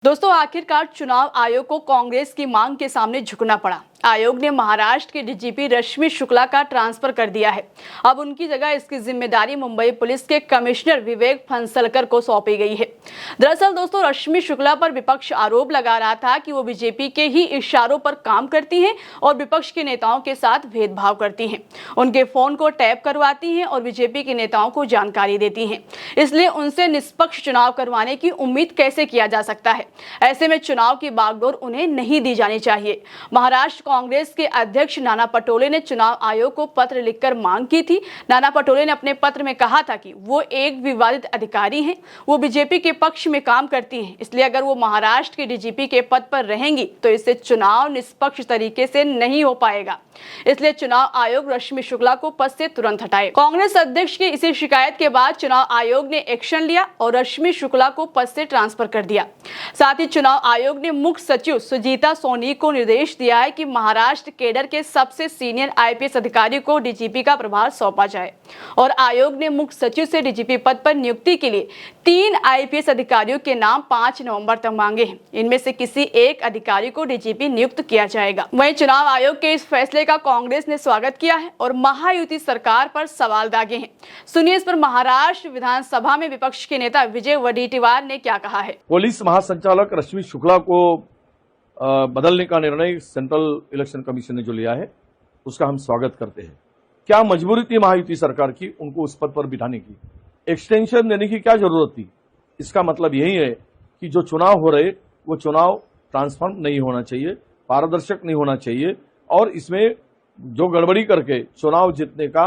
दोस्तों, आखिरकार चुनाव आयोग को कांग्रेस की मांग के सामने झुकना पड़ा। आयोग ने महाराष्ट्र के डीजीपी रश्मि शुक्ला का ट्रांसफर कर दिया है। अब उनकी जगह इसकी जिम्मेदारी मुंबई पुलिस के कमिश्नर विवेक फणसलकर को सौंपी गई है। दरअसल दोस्तों, रश्मि शुक्ला पर विपक्ष आरोप लगा रहा था कि वो बीजेपी के ही इशारों पर काम करती हैं और विपक्ष के नेताओं के साथ भेदभाव करती हैं, उनके फोन को टैप करवाती हैं और बीजेपी के नेताओं को जानकारी देती हैं। इसलिए उनसे निष्पक्ष चुनाव करवाने की उम्मीद कैसे किया जा सकता है? ऐसे में चुनाव की बागडोर उन्हें नहीं दी जानी चाहिए। महाराष्ट्र कांग्रेस के अध्यक्ष नाना पटोले ने चुनाव आयोग को पत्र लिखकर मांग की थी। नाना पटोले ने अपने पत्र में कहा था कि वो एक विवादित अधिकारी हैं, वो बीजेपी के पक्ष में काम करती हैं, इसलिए अगर वो महाराष्ट्र के डीजीपी के पद पर रहेंगी तो इससे चुनाव निष्पक्ष तरीके से नहीं हो पाएगा। इसलिए चुनाव आयोग रश्मि शुक्ला को पद से तुरंत हटाए। कांग्रेस अध्यक्ष की इसी शिकायत के बाद चुनाव आयोग ने एक्शन लिया और रश्मि शुक्ला को पद से ट्रांसफर कर दिया। साथ ही चुनाव आयोग ने मुख्य सचिव सुजीता सोनी को निर्देश दिया है कि महाराष्ट्र केडर के सबसे सीनियर आईपीएस अधिकारी को डीजीपी का प्रभार सौंपा जाए और आयोग ने मुख्य सचिव से डीजीपी पद पर नियुक्ति के लिए 3 आईपीएस अधिकारियों के नाम 5 नवंबर तक मांगे हैं। इनमें से किसी एक अधिकारी को डीजीपी नियुक्त किया जाएगा। वहीं चुनाव आयोग के इस फैसले का कांग्रेस ने स्वागत किया है और महायुति सरकार पर सवाल दागे हैं। सुनिए इस पर महाराष्ट्र विधानसभा में विपक्ष के नेता विजय वडेट्टीवार ने क्या कहा है। पुलिस महासंचालक रश्मि शुक्ला को बदलने का निर्णय सेंट्रल इलेक्शन कमीशन ने जो लिया है उसका हम स्वागत करते हैं। क्या मजबूरी थी महायुति सरकार की उनको उस पद पर बिठाने की? एक्सटेंशन देने की क्या जरूरत थी? इसका मतलब यही है कि जो चुनाव हो रहे वो चुनाव ट्रांसफॉर्म नहीं होना चाहिए, पारदर्शक नहीं होना चाहिए और इसमें जो गड़बड़ी करके चुनाव जीतने का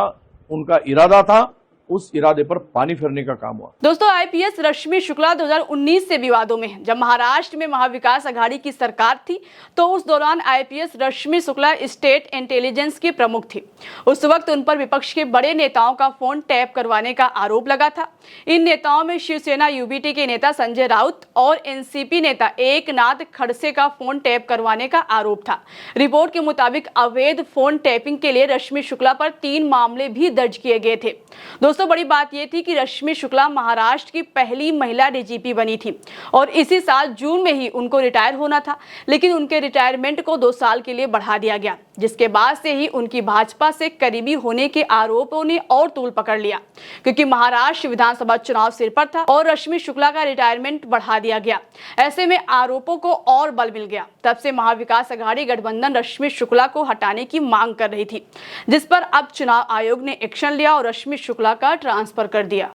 उनका इरादा था उस इरादे पर पानी फेरने का काम हुआ। दोस्तों, आईपीएस रश्मि शुक्ला 2019 से विवादों में है। जब महाराष्ट्र में महाविकास आघाड़ी की सरकार थी तो उस दौरान आईपीएस रश्मि शुक्ला स्टेट इंटेलिजेंस की प्रमुख थी। उस वक्त उन पर विपक्ष के बड़े नेताओं का फोन टैप करवाने का आरोप लगा था। इन नेताओं में शिवसेना यूबीटी के नेता संजय राउत और एनसीपी नेता एकनाथ खड़से का फोन टैप करवाने का आरोप था। रिपोर्ट के मुताबिक अवैध फोन टैपिंग के लिए रश्मि शुक्ला पर 3 मामले भी दर्ज किए गए थे। दोस्तों, बड़ी बात यह थी कि रश्मि शुक्ला महाराष्ट्र की पहली महिला डीजीपी बनी थी और इसी साल जून में ही उनको रिटायर होना था, लेकिन उनके रिटायरमेंट को 2 साल के लिए बढ़ा दिया गया, जिसके बाद से ही उनकी भाजपा से करीबी होने के आरोपों ने और तूल पकड़ लिया, क्योंकि महाराष्ट्र विधानसभा चुनाव सिर पर था और रश्मि शुक्ला का रिटायरमेंट बढ़ा दिया गया। ऐसे में आरोपों को और बल मिल गया। तब से महाविकास आघाड़ी गठबंधन रश्मि शुक्ला को हटाने की मांग कर रही थी, जिस पर अब चुनाव आयोग ने एक्शन लिया और रश्मि शुक्ला का ट्रांसफर कर दिया।